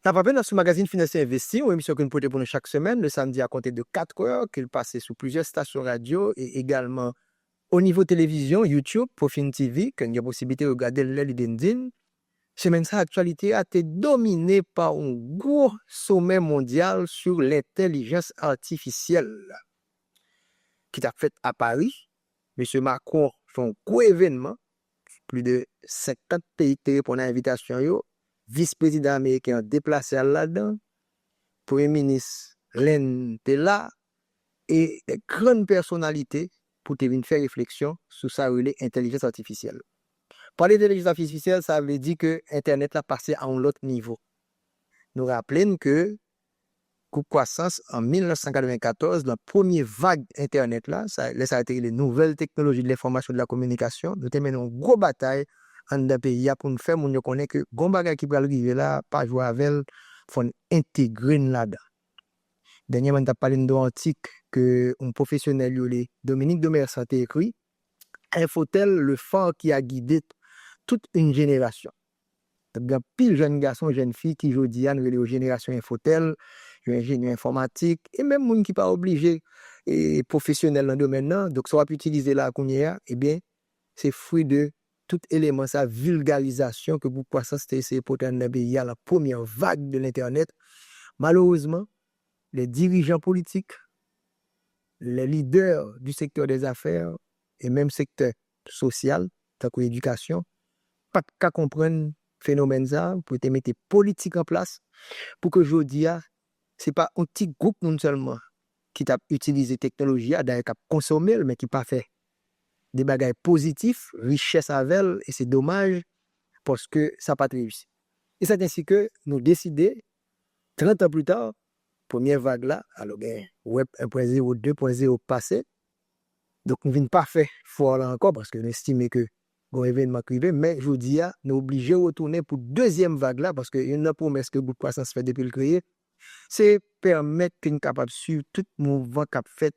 T'as pas dans ce magazine Financier Investi, une émission que nous portons pour nous chaque semaine, le samedi à compter de 4 heures, qu'il passe sur plusieurs stations radio et également au niveau télévision, YouTube, Profine TV, que nous avons possibilité de regarder le LinkedIn. Semaine ça, l'actualité a été dominée par un gros sommet mondial sur l'intelligence artificielle qui t'a fait à Paris. M. Macron fait un gros événement. Plus de 50 pays qui répondent à l'invitation. Vice-président américain déplacé là-dedans. Premier ministre Len était là. Et des grandes personnalités pour te venir faire réflexion sur ça l'intelligence artificielle. Parler d'intelligence artificielle, ça veut dire que Internet a passé à un autre niveau. Nous rappelons que Coupe Croissance, en 1994, la première vague Internet, là, ça a été les nouvelles technologies de l'information et de la communication. Nous avons mené une grosse bataille en un pays pour nous faire, nous connaissons que les bagages qui peuvent arriver là, pas jouer avec, il faut intégrer là-dedans. Dernièrement, on a parlé d'un antique que un professionnel, Dominique de Mersan, a écrit Infotel, le phare qui a guidé toute une génération. Il y a pile jeunes garçons, jeunes filles qui aujourd'hui ont une génération Infotel, ingénieur informatique, et même les gens qui ne sont pas obligés et professionnels dans le domaine. Donc, ça va utiliser la Kounia, eh bien, c'est fruit de tout élément, sa vulgarisation que beaucoup de c'est essayé pour dans le pays, la première vague de l'Internet. Malheureusement, les dirigeants politiques, les leaders du secteur des affaires et même secteur social, tant que l'éducation, pas qu'à comprendre phénomène ça pour te mettre politique en place pour que aujourd'hui c'est pas un petit groupe non seulement qui t'a utilisé technologie d'ailleurs qui a consommé mais qui pas fait des bagages positifs richesse avec elle et c'est dommage parce que ça n'a pas réussi et c'est ainsi que nous décidons 30 ans plus tard première vague là alors web 1.0 2.0 passé donc nous venons pas faire fort là encore parce que nous estimons que un événement privé, mais je dis, nous sommes obligés de retourner pour deuxième vague là, parce qu'il y a une promesse que le groupe croissance fait depuis le créer, c'est permettre qu'on soit capable de suivre tout mouvement qu'a fait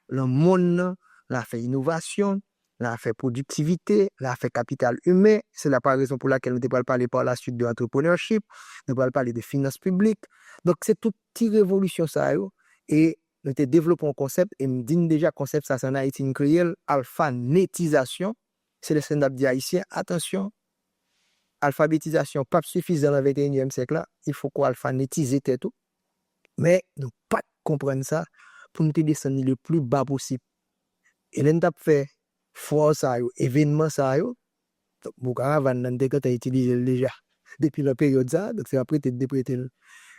le monde, la fait innovation, la fait productivité, la fait capital humain. C'est la raison pour laquelle nous ne parler par la suite de l'entrepreneurship, nous ne parler de finances publiques. Donc, c'est toute petite révolution ça. Et nous développons un concept, et nous disons déjà concept, ça c'est en Haïti, nous créons alphanétisation. C'est le stand-up dit haïtien. Attention, alphabétisation pas suffisante dans le 21e siècle là. Il faut qu'on alphabétise tout. Mais nous pas comprendre ça pour nous descendre le plus bas possible. Et l'on a fait force ça, événement ça, donc caravane nan de quand utilisé déjà depuis la période ça. Donc c'est après te déprêter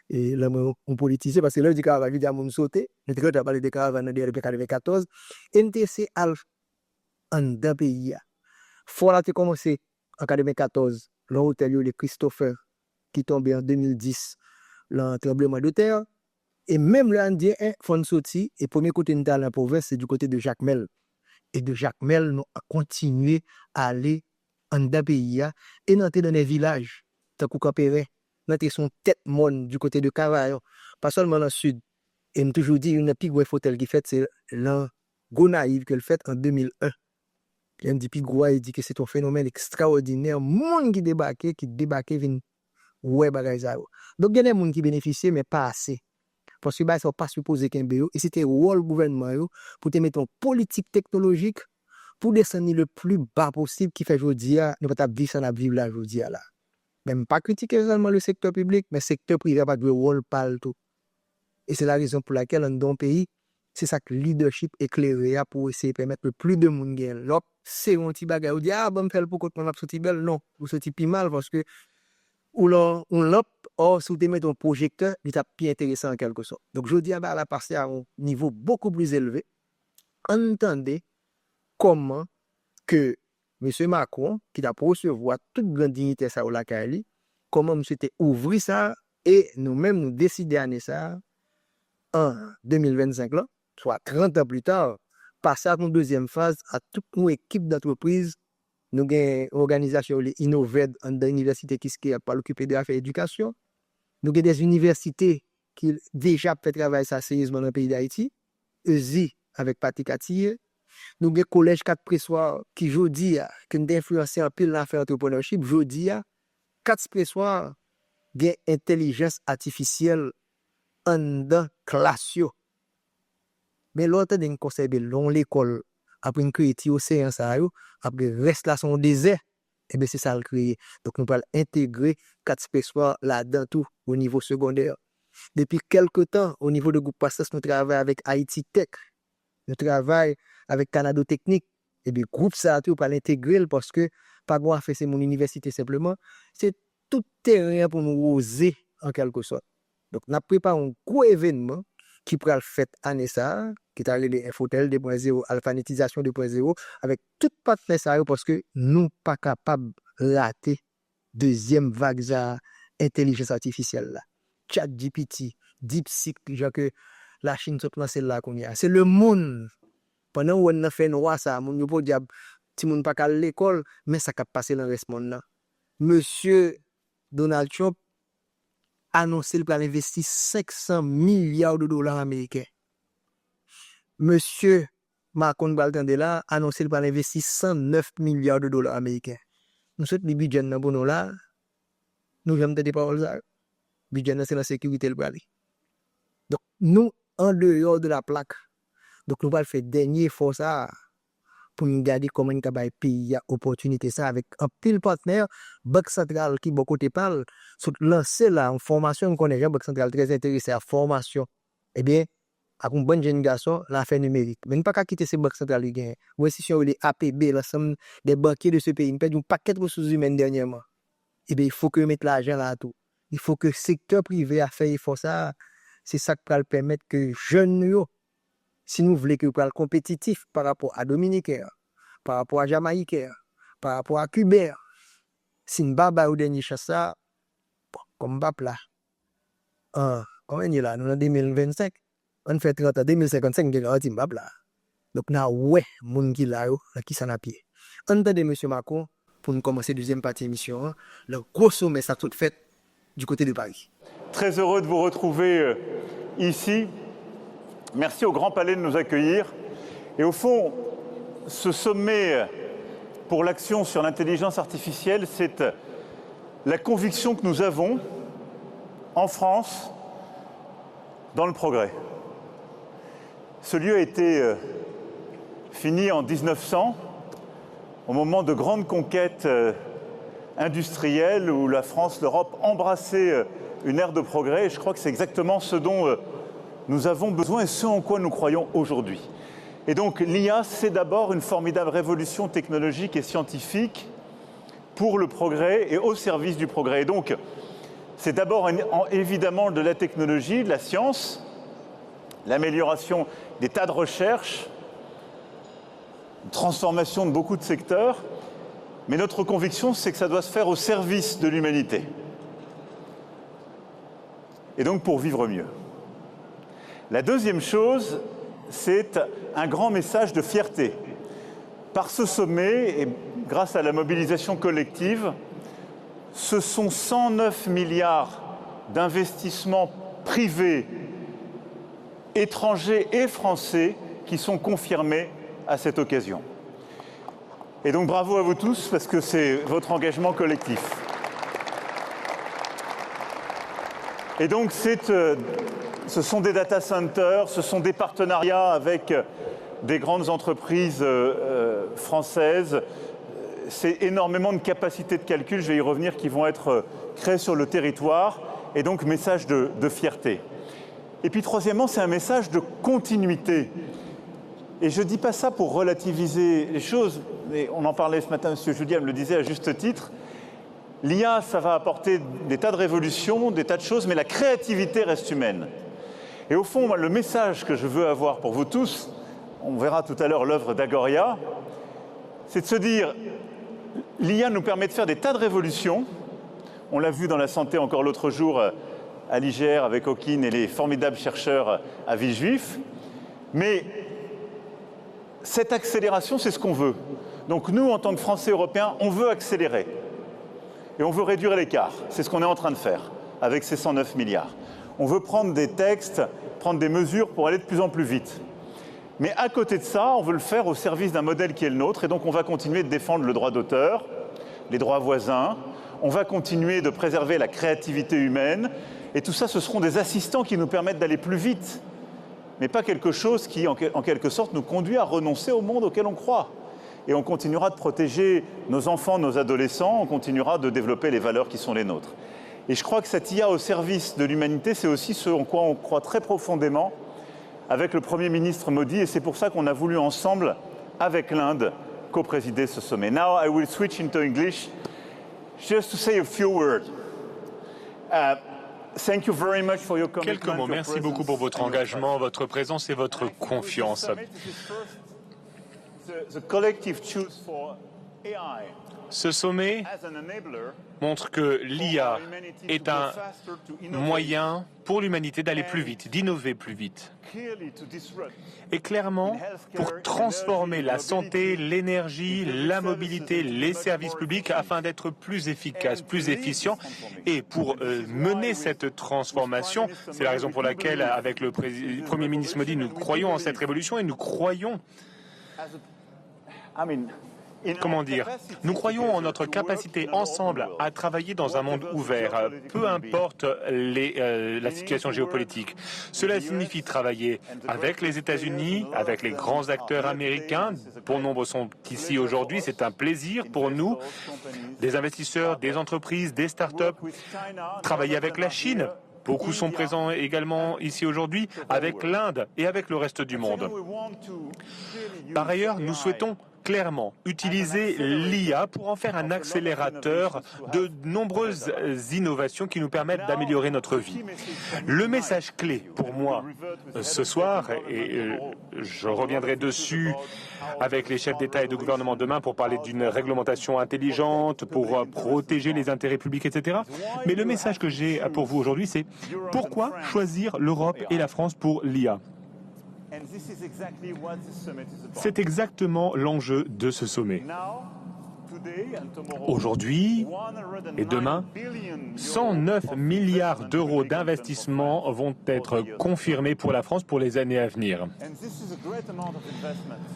et là on politisé parce que là du caravane il y a mon sauté. Nous avons parlé de caravane depuis 1994. NTC alpha en d'un pays. Faut là, tu commencé en 2014, l'hôtel le Christopher qui tombé en 2010, le tremblement de terre. Et même le Indien, font sorti, et premier côté de la province, c'est du côté de Jacmel. Et de Jacmel, nous avons continué à aller en d'un pays, et nous dans les villages, tant qu'on campérait, nous avons son tête monde du côté de Cavaillon, pas seulement dans le sud. Et nous toujours dit, une plus gros hôtel qui fait, c'est le Gonaïve qu'elle fait en 2001. Il dit il dit que c'est un phénomène extraordinaire. Monde qui débarque, vient ouais bagay ça. Donc il y a des gens qui bénéficient mais pas assez. Parce que ils sont pas supposés qu'un BO et c'était rôle gouvernement pour te mettre en politique technologique pour descendre le plus bas possible qui fait aujourd'hui nous pas vivre sans vivre là aujourd'hui là. Même pas critiquer seulement le secteur public mais le secteur privé pas jouer rôle partout. Et c'est la raison pour laquelle dans un pays c'est ça que leadership éclairé pour essayer de permettre le plus de monde gagne. Là, c'est un petit bagage. On dit, ah, bon, faire pour qu'on va sortir belle. Non, vous sortez plus mal parce que, ou là, on l'a, or, si vous mettez un projecteur, il est plus intéressant en quelque sorte. Donc, je dis, la passer à un niveau beaucoup plus élevé. Entendez comment que M. Macron, qui a pour recevoir toute grande dignité ça au Lacali, comment M. ouvrir ça et nous-mêmes nous décider à ça en 2025 là. Soit 30 ans plus tard, passer à une deuxième phase à toute une équipe d'entreprise. Nous avons une organisation Innoved dans l'université qui est pas occupée de l'affaire éducation. Nous avons des universités qui déjà fait travailler ça sérieusement dans le pays d'Haïti. EZI avec Patrick Catille. Nous avons un collège 4 pressoirs qui aujourd'hui qui ont influencé un peu l'affaire entrepreneurship. Aujourd'hui, 4 pressoirs gen intelligence artificielle en dans classe yo. Mais l'autre d'un conserver long l'école après une créer ti océan ça yo, après reste là son désert. Et bien c'est ça le créer. Donc nous allons intégrer 4 spéciaux là-dedans tout au niveau secondaire. Depuis quelque temps, au niveau de groupe Passas, nous travaillons avec Haïti Tech. Nous travaillons avec Canada Technique. Et bien, groupe ça, tout, pour l'intégrer parce que, pas quoi faire, c'est mon université simplement. C'est tout terrain pour nous oser, en quelque sorte. Donc, nous préparons un gros événement qui pourra le faire année ça, qui est allé les Infotel 2.0, alphanétisation 2.0, avec tout partenaire ça, parce que nous ne sommes pas capables de rater deuxième vague d'intelligence artificielle là. ChatGPT, DeepSeek, genre que la Chine se place là qu'on y a. C'est le monde. Pendant où on a fait noir ça, mon yo diable, ti moun pas à l'école, mais ça a passé dans le reste monde là. Monsieur Donald Trump a annoncé qu'il va investir 500 milliards de dollars américains. Monsieur Macron Baltandela a annoncé qu'il va investir 109 milliards de dollars américains. Nous sommes les budgets dans bon là. Nous j'aime des paroles ça. Budget c'est la sécurité le aller. Donc nous en dehors de la plaque. Donc nous allons faire dernier effort ça pour nous garder comment nous avons pays à opportunité ça avec un pile partenaire Banque centrale qui beaucoup côté parle sur lancer là en formation qu'on est Banque centrale très intéressé à formation. Eh bien avec un bon jeune garçon l'affaire numérique. Mais ne pas quitter ces banques centrales qui gagnent. Ou si on les APB l'ensemble des banquiers de ce pays, nous perdons un paquet de ressources humaines dernièrement. Eh bien il faut que mettre l'argent là tout. Il faut que le secteur privé a fait effort ça. C'est ça qui va permettre que jeunes, si nous voulons que nous soyons compétitifs par rapport à Dominicains, par rapport à Jamaïcains, par rapport à Cubains, si nous ne ou dernier ça, comme bap là, comment on est là, nous en 2025, on fait 30 ans, 2055, nous avons bap là. Donc, nous avons moun qui là, qui s'en a pied. Entendez, M. Macron, pour nous commencer la deuxième partie de l'émission, le gros sommet, ça tout fait du côté de Paris. Très heureux de vous retrouver ici. Merci au Grand Palais de nous accueillir. Et au fond, ce sommet pour l'action sur l'intelligence artificielle, c'est la conviction que nous avons en France dans le progrès. Ce lieu a été fini en 1900, au moment de grandes conquêtes industrielles où la France, l'Europe embrassaient une ère de progrès. Et je crois que c'est exactement ce dont nous avons besoin et ce en quoi nous croyons aujourd'hui. Et donc l'IA, c'est d'abord une formidable révolution technologique et scientifique pour le progrès et au service du progrès. Et donc c'est d'abord évidemment de la technologie, de la science, l'amélioration des tas de recherches, transformation de beaucoup de secteurs, mais notre conviction, c'est que ça doit se faire au service de l'humanité. Et donc pour vivre mieux. La deuxième chose, c'est un grand message de fierté. Par ce sommet, et grâce à la mobilisation collective, ce sont 109 milliards d'investissements privés, étrangers et français qui sont confirmés à cette occasion. Et donc bravo à vous tous, parce que c'est votre engagement collectif. Et donc ce sont des data centers, ce sont des partenariats avec des grandes entreprises françaises. C'est énormément de capacités de calcul, je vais y revenir, qui vont être créées sur le territoire. Et donc message de fierté. Et puis troisièmement, c'est un message de continuité. Et je ne dis pas ça pour relativiser les choses, mais on en parlait ce matin, M. Julien me le disait à juste titre. L'IA, ça va apporter des tas de révolutions, des tas de choses, mais la créativité reste humaine. Et au fond, moi, le message que je veux avoir pour vous tous, on verra tout à l'heure l'œuvre d'Agoria, c'est de se dire, l'IA nous permet de faire des tas de révolutions. On l'a vu dans la santé encore l'autre jour à l'IGR avec Hawking et les formidables chercheurs à Villejuif. Mais cette accélération, c'est ce qu'on veut. Donc nous, en tant que Français européens, on veut accélérer. Et on veut réduire l'écart. C'est ce qu'on est en train de faire avec ces 109 milliards. On veut prendre des textes, prendre des mesures pour aller de plus en plus vite. Mais à côté de ça, on veut le faire au service d'un modèle qui est le nôtre. Et donc on va continuer de défendre le droit d'auteur, les droits voisins. On va continuer de préserver la créativité humaine. Et tout ça, ce seront des assistants qui nous permettent d'aller plus vite. Mais pas quelque chose qui, en quelque sorte, nous conduit à renoncer au monde auquel on croit. Et on continuera de protéger nos enfants, nos adolescents, on continuera de développer les valeurs qui sont les nôtres. Et je crois que cette IA au service de l'humanité, c'est aussi ce en quoi on croit très profondément avec le Premier ministre Modi. Et c'est pour ça qu'on a voulu ensemble, avec l'Inde, co-présider ce sommet. Now I will switch into English, just to say a few words. Thank you very much for your commitment. Quelques mots. Merci beaucoup pour votre engagement, votre présence et votre confiance. The collective choose for AI Ce sommet as an enabler montre que l'IA est un moyen pour l'humanité d'aller plus vite, d'innover plus vite. clearly to disrupt Et clairement, pour transformer la santé, l'énergie, la mobilité, les services publics afin d'être plus efficaces, plus efficients. Et pour mener cette transformation, c'est la raison pour laquelle, avec le Premier ministre Modi, nous croyons en cette révolution et nous croyons, comment dire, nous croyons en notre capacité ensemble à travailler dans un monde ouvert, peu importe la situation géopolitique. Cela signifie travailler avec les États-Unis, avec les grands acteurs américains. Bon nombre sont ici aujourd'hui. C'est un plaisir pour nous, des investisseurs, des entreprises, des start-up, travailler avec la Chine. Beaucoup sont présents également ici aujourd'hui, avec l'Inde et avec le reste du monde. Par ailleurs, nous souhaitons clairement utiliser l'IA pour en faire un accélérateur de nombreuses innovations qui nous permettent d'améliorer notre vie. Le message clé pour moi ce soir, et je reviendrai dessus avec les chefs d'État et de gouvernement demain pour parler d'une réglementation intelligente, pour protéger les intérêts publics, etc. Mais le message que j'ai pour vous aujourd'hui, c'est pourquoi choisir l'Europe et la France pour l'IA ? C'est exactement l'enjeu de ce sommet. Aujourd'hui et demain, 109 milliards d'euros d'investissement vont être confirmés pour la France pour les années à venir.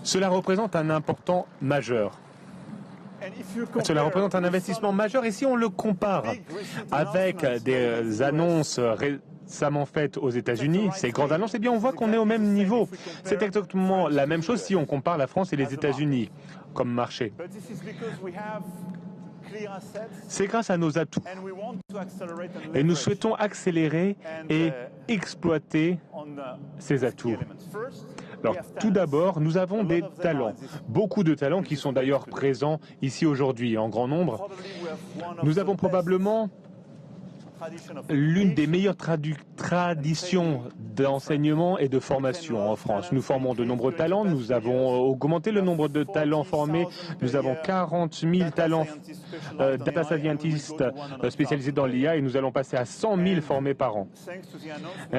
Cela représente un important majeur. Cela représente un investissement majeur et si on le compare avec des annonces récemment faites aux États-Unis, ces grandes annonces, eh bien on voit qu'on est au même niveau. C'est exactement la même chose si on compare la France et les États-Unis comme marché. C'est grâce à nos atouts. Et nous souhaitons accélérer et exploiter ces atouts. Alors, tout d'abord, nous avons des talents. Beaucoup de talents qui sont d'ailleurs présents ici aujourd'hui en grand nombre. Nous avons probablement l'une des meilleures traditions d'enseignement et de formation en France. Nous formons de nombreux talents, nous avons augmenté le nombre de talents formés, nous avons 40 000 talents data scientists spécialisés dans l'IA et nous allons passer à 100 000 formés par an.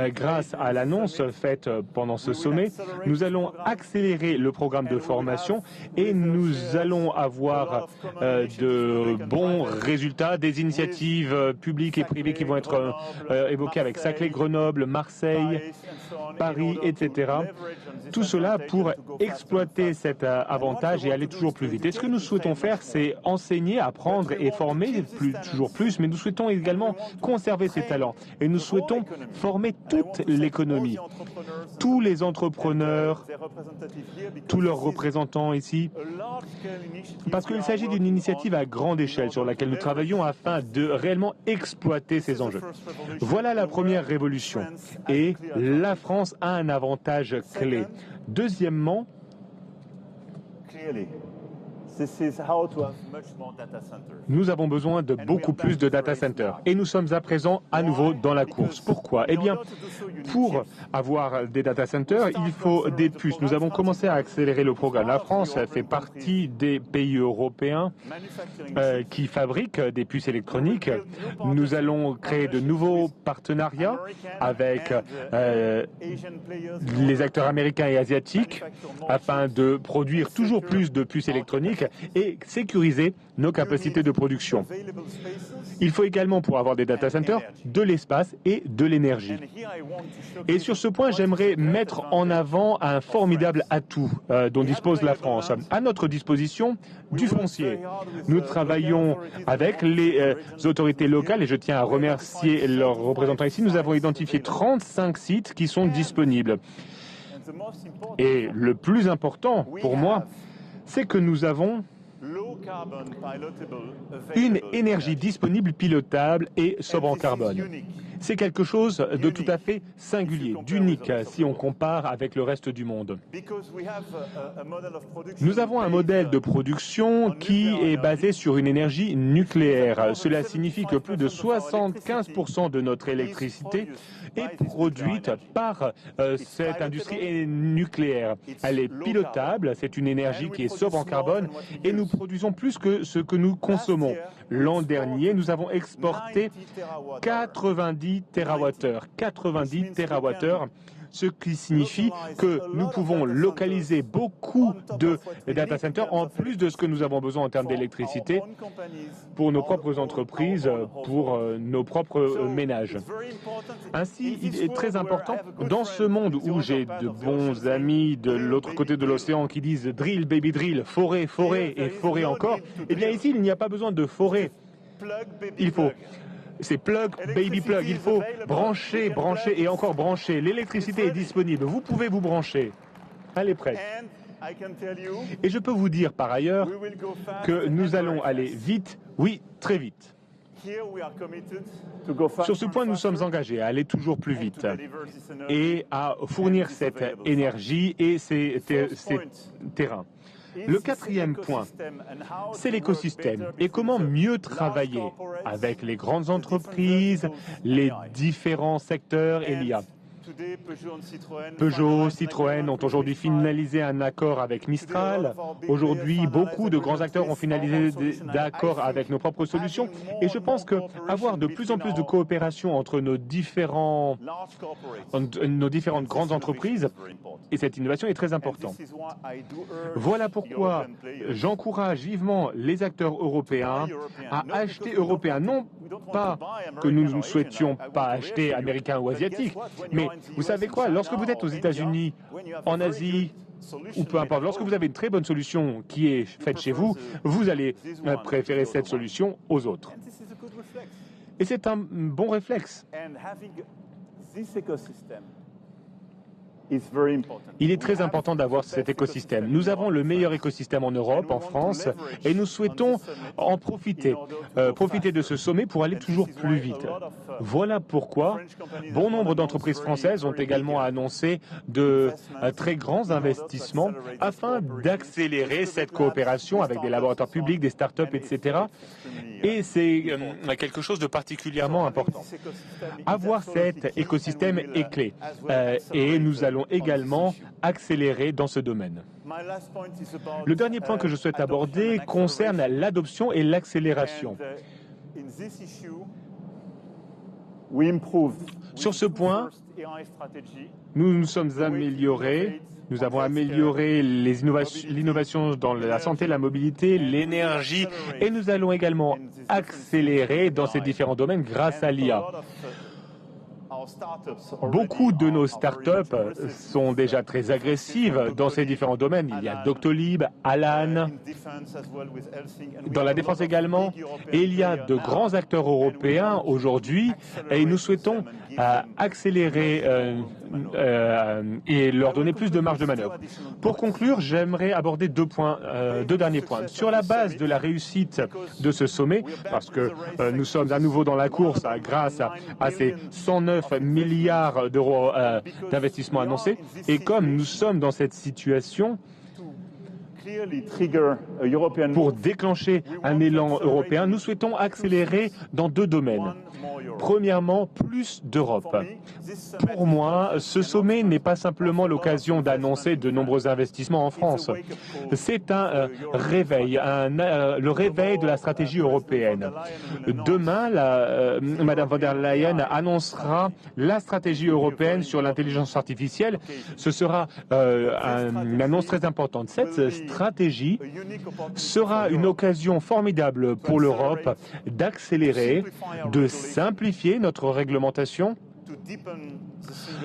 Grâce à l'annonce faite pendant ce sommet, nous allons accélérer le programme de formation et nous allons avoir de bons résultats, des initiatives publiques et privées qui vont être évoquées avec Saclay, Grenoble, Marseille, Paris, etc. Tout cela pour exploiter cet avantage et aller toujours plus vite. Et ce que nous souhaitons faire, c'est enseigner, apprendre et former toujours plus, mais nous souhaitons également conserver ces talents. Et nous souhaitons former toute l'économie, tous les entrepreneurs, tous leurs représentants ici, parce qu'il s'agit d'une initiative à grande échelle sur laquelle nous travaillons afin de réellement exploiter ces enjeux. Voilà la première révolution. Et la France a un avantage clé. Deuxièmement, nous avons besoin de beaucoup plus de data centers et nous sommes à présent à nouveau dans la course. Pourquoi ? Eh bien, pour avoir des data centers, il faut des puces. Nous avons commencé à accélérer le programme. La France fait partie des pays européens qui fabriquent des puces électroniques. Nous allons créer de nouveaux partenariats avec les acteurs américains et asiatiques afin de produire toujours plus de puces électroniques énergétique et sécuriser nos capacités de production. Il faut également, pour avoir des data centers, de l'espace et de l'énergie. Et sur ce point, j'aimerais mettre en avant un formidable atout dont dispose la France. À notre disposition, du foncier. Nous travaillons avec les autorités locales et je tiens à remercier leurs représentants ici. Nous avons identifié 35 sites qui sont disponibles. Et le plus important pour moi, c'est que nous avons une énergie disponible, pilotable et sobre en carbone. C'est quelque chose de tout à fait singulier, d'unique si on compare avec le reste du monde. Nous avons un modèle de production qui est basé sur une énergie nucléaire. Cela signifie que plus de 75% de notre électricité est produite par cette industrie nucléaire. Elle est pilotable, c'est une énergie qui est sobre en carbone et nous produisons plus que ce que nous consommons. L'an dernier, nous avons exporté 90 TWh. 90 TWh, ce qui signifie que nous pouvons localiser beaucoup de data centers en plus de ce que nous avons besoin en termes d'électricité pour nos propres entreprises, pour nos propres ménages. Ainsi, il est très important, dans ce monde où j'ai de bons amis de l'autre côté de l'océan qui disent « drill, baby drill »,« forêt, forêt et forêt encore », eh bien ici, il n'y a pas besoin de forêt. Il faut... C'est plug, baby plug. Il faut brancher, brancher et encore brancher. L'électricité est disponible. Vous pouvez vous brancher. Elle est prête. Et je peux vous dire par ailleurs que nous allons aller vite, oui, très vite. Sur ce point, nous sommes engagés à aller toujours plus vite et à fournir cette énergie et ces terrains. Le quatrième point, c'est l'écosystème et comment mieux travailler avec les grandes entreprises, les différents secteurs et l'IA. Peugeot, Citroën ont aujourd'hui finalisé un accord avec Mistral. Aujourd'hui, beaucoup de grands acteurs ont finalisé des accords avec nos propres solutions. Et je pense qu'avoir de plus en plus de coopération entre nos différentes grandes entreprises et cette innovation est très important. Voilà pourquoi j'encourage vivement les acteurs européens à acheter européen. Non pas que nous ne souhaitions pas acheter américain ou asiatique, mais vous savez quoi, lorsque vous êtes aux États-Unis, en Asie, ou peu importe, lorsque vous avez une très bonne solution qui est faite chez vous, vous allez préférer cette solution aux autres. Et c'est un bon réflexe. Il est très important d'avoir cet écosystème. Nous avons le meilleur écosystème en Europe, en France, et nous souhaitons en profiter, profiter de ce sommet pour aller toujours plus vite. Voilà pourquoi bon nombre d'entreprises françaises ont également annoncé de très grands investissements afin d'accélérer cette coopération avec des laboratoires publics, des startups, etc. Et c'est quelque chose de particulièrement important. Avoir cet écosystème est clé et nous allons également accélérer dans ce domaine. Le dernier point que je souhaite aborder concerne l'adoption et l'accélération. Sur ce point, nous nous sommes améliorés. Nous avons amélioré l'innovation dans la santé, la mobilité, l'énergie et nous allons également accélérer dans ces différents domaines grâce à l'IA. Beaucoup de nos startups sont déjà très agressives dans ces différents domaines. Il y a Doctolib, Alan, dans la défense également. Et il y a de grands acteurs européens aujourd'hui et nous souhaitons accélérer et leur donner plus de marge de manœuvre. Pour conclure, j'aimerais aborder deux derniers points. Sur la base de la réussite de ce sommet, parce que nous sommes à nouveau dans la course grâce à ces 109 milliards d'euros d'investissement annoncés, et comme nous sommes dans cette situation, pour déclencher un élan européen, nous souhaitons accélérer dans deux domaines. Premièrement, plus d'Europe. Pour moi, ce sommet n'est pas simplement l'occasion d'annoncer de nombreux investissements en France. C'est un réveil, le réveil de la stratégie européenne. Demain, Madame von der Leyen annoncera la stratégie européenne sur l'intelligence artificielle. Ce sera une annonce très importante. Cette stratégie sera une occasion formidable pour l'Europe d'accélérer, de simplifier notre réglementation,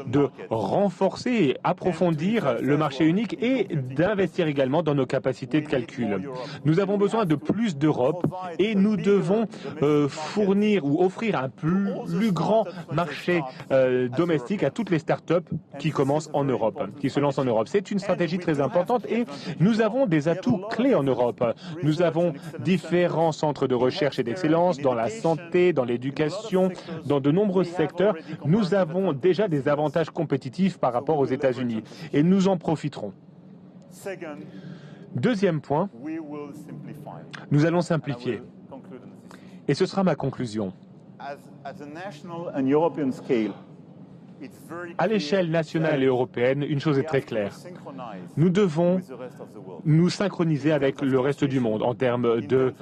de renforcer et approfondir le marché unique et d'investir également dans nos capacités de calcul. Nous avons besoin de plus d'Europe et nous devons fournir ou offrir un plus grand marché domestique à toutes les startups qui commencent en Europe, qui se lancent en Europe. C'est une stratégie très importante et nous avons des atouts clés en Europe. Nous avons différents centres de recherche et d'excellence dans la santé, dans l'éducation, dans de nombreux secteurs. Nous avons déjà des avantages compétitifs par rapport aux États-Unis et nous en profiterons. Deuxième point, nous allons simplifier. Et ce sera ma conclusion. À l'échelle nationale et européenne, une chose est très claire. Nous devons nous synchroniser avec le reste du monde en termes de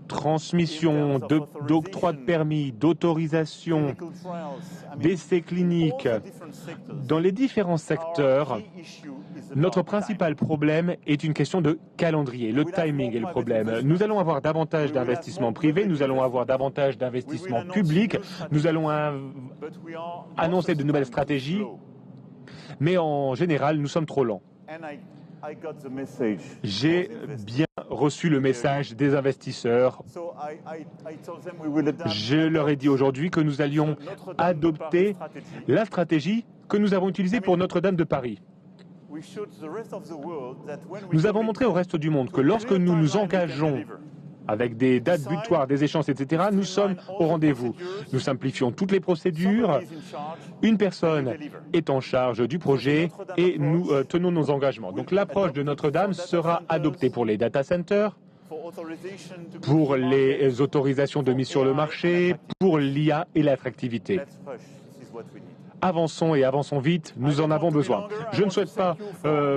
transmission, d'octroi de permis, d'autorisation, d'essais cliniques. Dans les différents secteurs, notre principal problème est une question de calendrier. Le timing est le problème. Nous allons avoir davantage d'investissements privés, nous allons avoir davantage d'investissements publics, nous allons annoncer de nouvelles stratégies, mais en général, nous sommes trop lents. J'ai bien reçu le message des investisseurs. Je leur ai dit aujourd'hui que nous allions adopter la stratégie que nous avons utilisée pour Notre-Dame de Paris. Nous avons montré au reste du monde que lorsque nous nous engageons avec des dates butoirs, des échéances, etc., nous sommes au rendez-vous. Nous simplifions toutes les procédures. Une personne est en charge du projet et nous tenons nos engagements. Donc l'approche de Notre-Dame sera adoptée pour les data centers, pour les autorisations de mise sur le marché, pour l'IA et l'attractivité. Avançons et avançons vite, nous en avons besoin. Je ne souhaite pas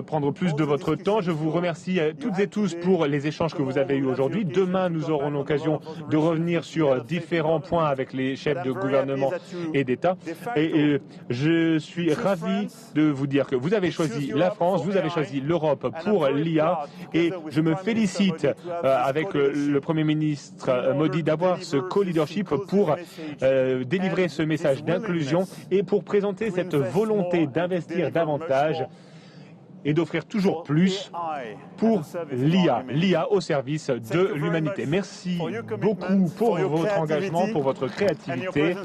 prendre plus de votre temps. Je vous remercie toutes et tous pour les échanges que vous avez eus aujourd'hui. Demain, nous aurons l'occasion de revenir sur différents points avec les chefs de gouvernement et d'État. Et je suis ravi de vous dire que vous avez choisi la France, vous avez choisi l'Europe pour l'IA. Et je me félicite avec le Premier ministre Modi d'avoir ce co-leadership pour délivrer ce message d'inclusion et pour présenter cette volonté d'investir davantage et d'offrir toujours plus pour l'IA au service de l'humanité. Merci beaucoup pour votre engagement, pour votre créativité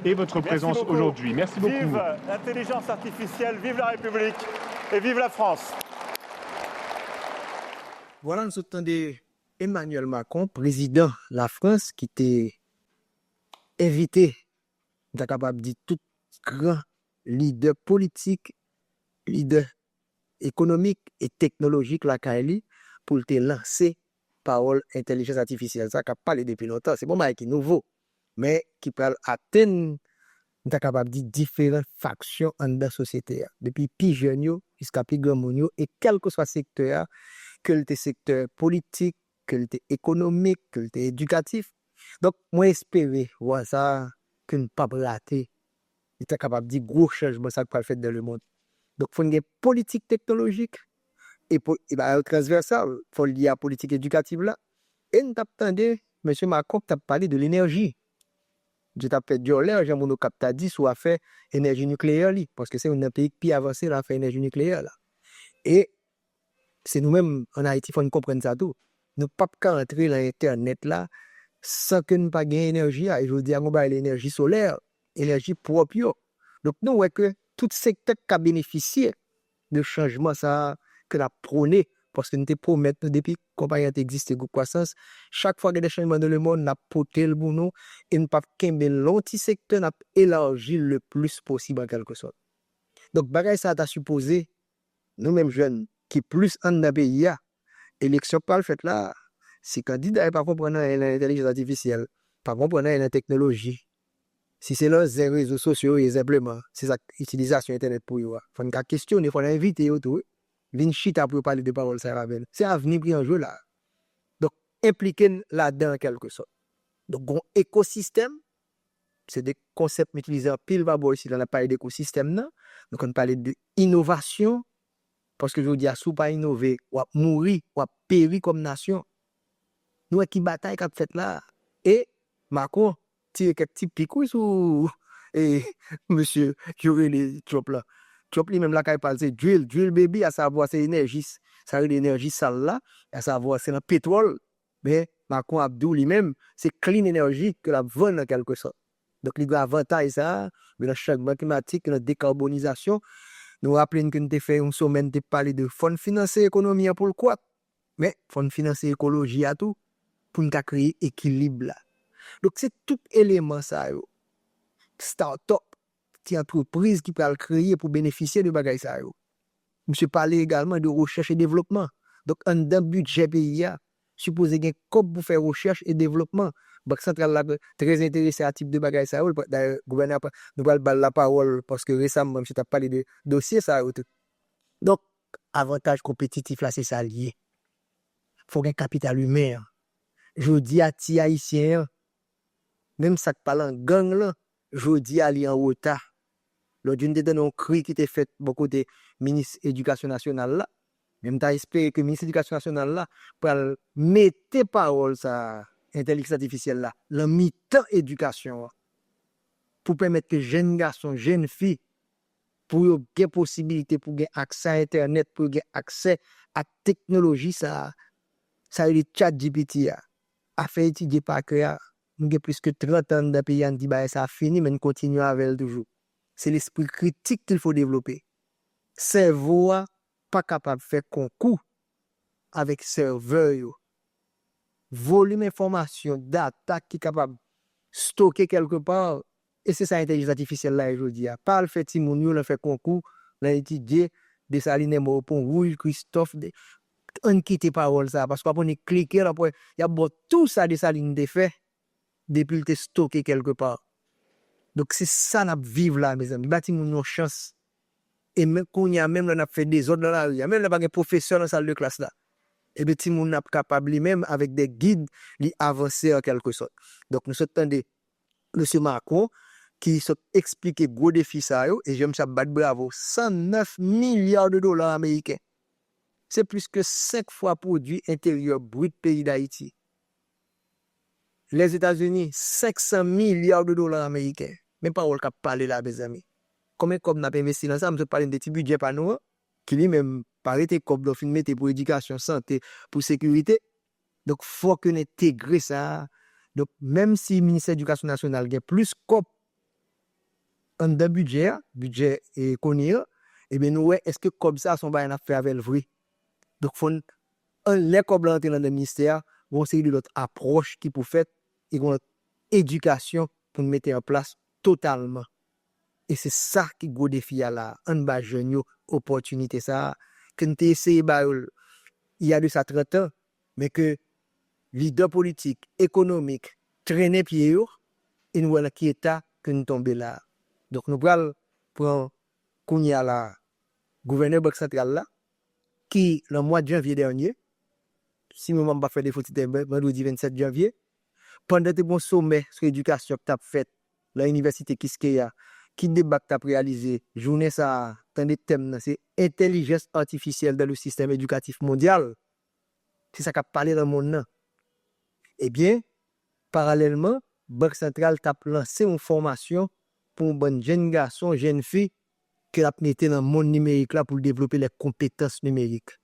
et votre présence aujourd'hui. Merci beaucoup. Vive l'intelligence artificielle, vive la République et vive la France. Voilà, nous entendons Emmanuel Macron, président de la France, qui était invité, est capable de dire tout grand leader politique, leader économique et technologique la Kaili pour te lancer parole intelligence artificielle. Ça qu'a parlé depuis longtemps. C'est bon, mais qui est nouveau, mais qui peut atteindre, est capable de dire différentes factions en la société. Depuis plus jeune jusqu'à plus grand monde et quel que soit le secteur, que le secteur politique, que le économique, que le éducatif. Donc, moi, espérer voir ça, que ne pas rater. Il est capable de dire gros changement ça qu'on fait dans le monde. Donc, il faut une politique technologique et transversale, il faut lier à la politique éducative là. Et nous attendons, M. Macron, qui a parlé de l'énergie. Je t'appelle Diolère, j'ai mon cap t'a dit, soit fait énergie nucléaire, parce que c'est un pays qui avancé là, fait énergie nucléaire là. Et c'est nous-mêmes en Haïti, il faut nous comprendre ça tout. Nous ne pouvons pas entrer dans Internet là sans que nous pas gagner énergie. Et je veux dire, on a l'énergie solaire, énergie propre. Donc, nous voyons que tout secteur qui a bénéficié de changement ça que nous prôné, parce que nous te promettons depuis que la compagnie existe de croissance, chaque fois qu'il y a des changements dans le monde, nous avons porté le bon et nous ne pouvons pas l'anti-secteur, nous avons élargi le plus possible en quelque sorte. Donc, bagay ça a supposé, nous-mêmes jeunes, qui plus en a pays, élection pas le fait là, si candidat pas comprendre l'intelligence artificielle, pas comprendre la technologie. Si c'est là les réseaux sociaux et simplement, c'est ça utilisation internet pour eux. Faut une question, il faut l'inviter autour. Vin chita pour parler de paroles ça rappelle. C'est avenir qui en jeu là. Donc impliquer là-dedans en quelque sorte. Donc un écosystème, c'est des concepts utilisés en pile va ici dans la parler d'écosystème là. Donc on parle de innovation Parce que je dis, si vous pas innover, ou à mourir, ou à périr comme nation. Nous, qui bataille qu'a fait là. Et Macron tire quelques petits picouilles sur et monsieur qui aurait les Trump là. Trump lui-même là, quand il parle, c'est drill baby, à savoir, c'est énergie. Ça veut l'énergie sale là, à savoir, c'est le pétrole. Mais Macron Abdou lui-même, c'est clean énergie que la vend en quelque sorte. Donc, il doit avantage ça, mais le changement climatique, la décarbonisation. Nous rappelons que nous avons fait une semaine de parler de fonds financiers économie pour le quoi. Mais fonds financiers écologie à tout, pour nous créer équilibre là. Donc, c'est tout élément ça. Start-up, petite entreprise qui peut le créer pour bénéficier de bagages ça. Monsieur parlait également de recherche et développement. Donc, un budget pays, supposé qu'il y ait pour faire recherche et développement. Banque centrale là, très intéressé à ce type de bagages ça. D'ailleurs, le gouverneur nous va la parole parce que récemment, monsieur a parlé de dossier ça. Donc, avantage compétitif là, c'est ça lié. Il faut un capital humain. Je dis à ti haïtien, même ça qui parle en gang là, je dis à lui en retard. Lors d'une des un cri qui était fait beaucoup de ministre de l'Éducation nationale là, même t'as espéré que le ministre de l'Éducation nationale là, pour mettre parole ça, intelligence artificielle là, le mi-temps éducation, pour permettre que jeunes garçons, jeunes filles, pour avoir possibilité, pour avoir accès à Internet, pour avoir accès à la technologie, ça le chat GPT a fait étudier par cœur. Nous avons plus que 30 ans de pays qui dit que ça a fini, mais nous continuons avec elle toujours. C'est l'esprit critique qu'il faut développer. Cerveau pas capable de faire concours avec serveur. Volume d'informations, data qui est capable de stocker quelque part. Et c'est ça l'intelligence artificielle là aujourd'hui. Pas le fait Timounio, le fait concours, l'étudier, Dessalines, Pont Rouge, Christophe, on quitte parole ça. Parce qu'on est cliquer, il y a tout ça Dessalines de fait depuis le stocké quelque part. Donc c'est ça qu'on vivre là, mes amis. Bâtir une chance. Et même quand il y a même là, on a fait des autres dans la rue, il y a même là, pas de professeur dans la salle de classe là. Et bien, on est capable lui-même avec des guides, d'avancer en quelque sorte. Donc nous sommes de M. Macron qui explique gros défi ça, et j'aime ça battre bravo. 109 milliards de dollars américains. C'est plus que 5 fois produit intérieur brut pays d'Haïti. Les États-Unis, 500 milliards de dollars américains. Même pas on va parler là, mes amis. Combien comme on a investi dans ça, je parle de petits budgets par nous, qui lui-même paraît comme de filmer pour éducation, santé, pour sécurité. Donc, il faut qu'on intègre ça. Donc, même si le ministère de l'Éducation nationale a plus cop en de budget et connaît, et bien nous, est-ce que comme ça, son bail a fait avec le vrai? Donc, il faut les comme dans le ministère, vont essayer de l'autre approche qui pour faire et une éducation pour mettre en place totalement. Et c'est ça qui est le défi là, en bas jeune opportunité ça que nous essayé il y a de ça 30 ans, mais que leader politique, économique, traîner pied et nous voilà qui état que nous tombons là. Donc nous prenons pour qu'on y a la gouverneur Banque centrale là qui le mois de janvier dernier, si nous n'avons pas fait des fautes, c'était vendredi 27 janvier, pendant que bon sommet sur l'éducation que tu as fait, l'université Kiskeya, qui débat que tu as réalisé, journée ça, tant de thèmes, c'est intelligence artificielle dans le système éducatif mondial. C'est ça qu'a parlé dans le monde. Eh bien, parallèlement, Banque centrale t'a lancé une formation pour un bon jeune garçon, jeune fille, qui a mis dans le monde numérique là pour développer les compétences numériques.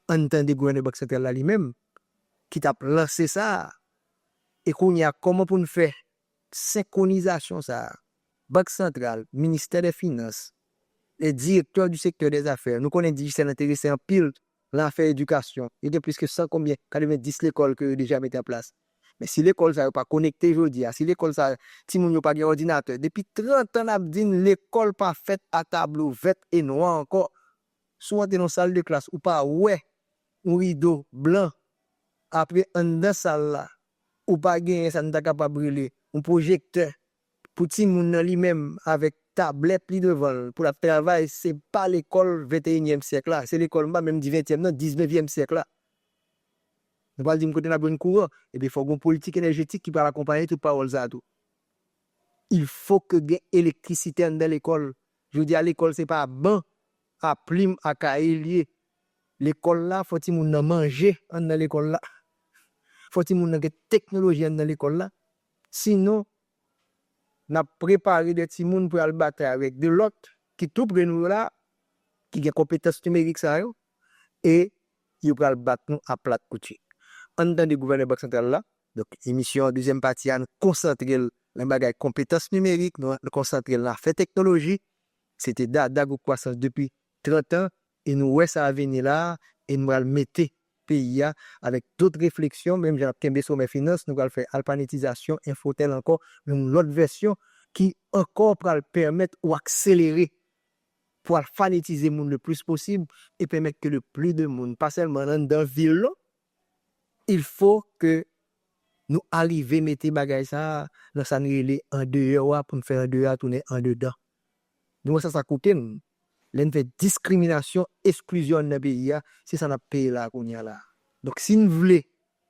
En tant que gouvernement Banque centrale là lui-même, qui t'a lancé ça, et qu'on y a comment pour nous faire synchronisation ça. Banque centrale, ministère des Finances, les directeurs du secteur des affaires, nous connaissons que c'est intéressé en pile l'affaire éducation. Il y a plus que 100 combien, 90 l'école que déjà mis en place. Mais si l'école ça n'est pas connectée aujourd'hui, si l'école ça, si nous n'avons pas d'ordinateur, depuis 30 ans, on a dit l'école pas faite à tableau vert et noir encore. Soit dans une salle de classe ou pas, ouais, un rideau blanc, après dans la salle là, ou pas gagner, ça n'est pas capable de brûler, un projecteur, pour ti moun lui-même avec tablette li devant pour la travail, c'est pas l'école 21e siècle là, c'est l'école même du 20e non 19e siècle là. Nous pas dire côté la bonne courant et bien faut une politique énergétique qui va accompagner tout parole ça tout. Il faut que gain électricité dans l'école. Je dis à l'école c'est pas bon à plim, à cahier. L'école là, faut que moun nan manger dans l'école là. Faut que moun nan gen technologie dans l'école là. Sinon, n'a préparé des petits moun pour aller battre avec de l'autre qui tout près nous là, qui a compétences numériques ça yo, et ils vont battre nous à plat couture. En tant que gouverneur Banque centrale là, donc émission deuxième partie, nous concentrer les bagages compétences numériques, nous concentrer la fait technologie. C'était dada croissance depuis 30 ans et nous ouais ça va venir là et nous allons mettre pays avec d'autres réflexions, même j'ai Kembe sur mes finances, nous allons faire alphanétisation, infotel encore, même l'autre version qui encore pour permettre ou accélérer pour alphanétiser le monde le plus possible et permettre que le plus de monde, pas seulement dans la ville, il faut que nous arrivions à mettre bagay ça dans sa en dehors pour nous faire en dehors tourner en dedans. Nous ça coûte nous. L'on fait discrimination, exclusion dans le pays, c'est ça n'a payé là qu'on y a là. Donc si nous voulons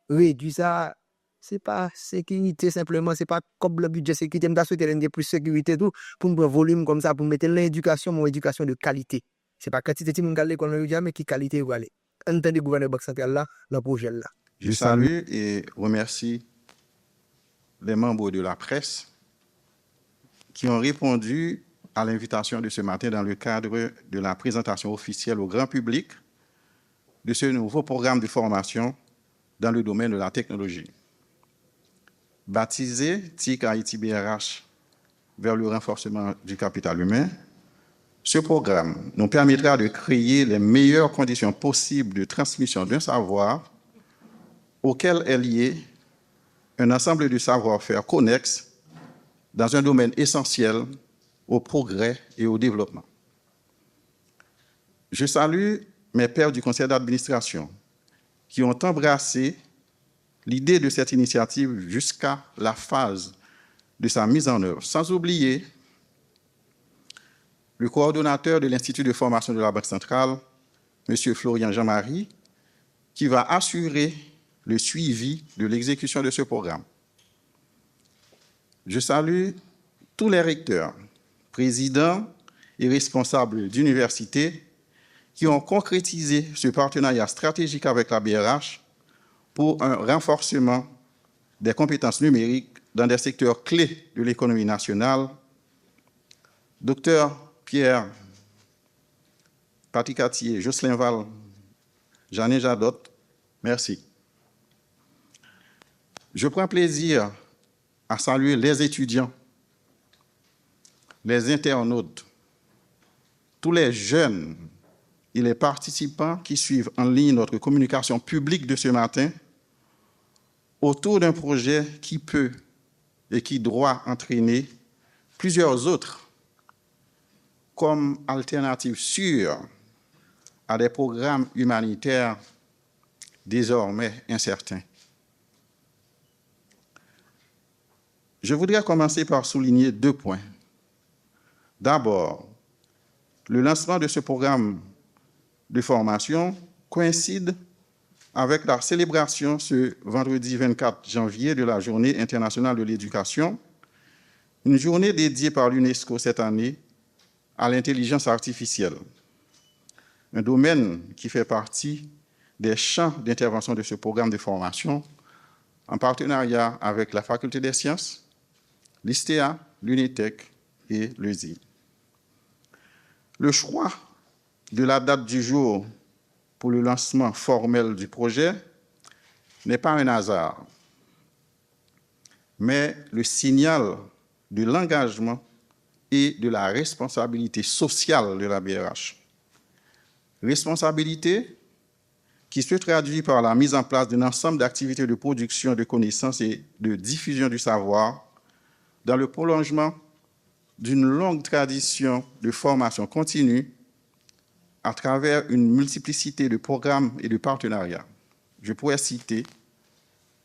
réduire ça, c'est pas sécurité simplement, c'est pas comme le budget sécurité, nous souhaitons plus sécurité tout pour un volume comme ça pour mettre l'éducation, mon éducation de qualité. C'est pas quantité de monde l'école mais qui qualité ou aller. En tant que gouverneur Banque centrale là, le projet là. Je salue et remercie les membres de la presse qui ont répondu à l'invitation de ce matin dans le cadre de la présentation officielle au grand public de ce nouveau programme de formation dans le domaine de la technologie. Baptisé TIC Haïti BRH vers le renforcement du capital humain, ce programme nous permettra de créer les meilleures conditions possibles de transmission d'un savoir auquel est lié un ensemble de savoir-faire connexes dans un domaine essentiel au progrès et au développement. Je salue mes pairs du conseil d'administration qui ont embrassé l'idée de cette initiative jusqu'à la phase de sa mise en œuvre, sans oublier le coordonnateur de l'Institut de formation de la Banque centrale, M. Florian Jean-Marie, qui va assurer le suivi de l'exécution de ce programme. Je salue tous les recteurs, présidents et responsables d'universités qui ont concrétisé ce partenariat stratégique avec la BRH pour un renforcement des compétences numériques dans des secteurs clés de l'économie nationale. Docteur Pierre Paticatier, Jocelyn Val, Jeanne Jadot, merci. Je prends plaisir à saluer les étudiants, les internautes, tous les jeunes et les participants qui suivent en ligne notre communication publique de ce matin autour d'un projet qui peut et qui doit entraîner plusieurs autres comme alternative sûre à des programmes humanitaires désormais incertains. Je voudrais commencer par souligner 2 points. D'abord, le lancement de ce programme de formation coïncide avec la célébration ce vendredi 24 janvier de la Journée internationale de l'éducation, une journée dédiée par l'UNESCO cette année à l'intelligence artificielle, un domaine qui fait partie des champs d'intervention de ce programme de formation en partenariat avec la Faculté des sciences, l'ISTEA, l'UNITEC et l'ESI. Le choix de la date du jour pour le lancement formel du projet n'est pas un hasard, mais le signal de l'engagement et de la responsabilité sociale de la BRH. Responsabilité qui se traduit par la mise en place d'un ensemble d'activités de production de connaissances et de diffusion du savoir dans le prolongement d'une longue tradition de formation continue à travers une multiplicité de programmes et de partenariats. Je pourrais citer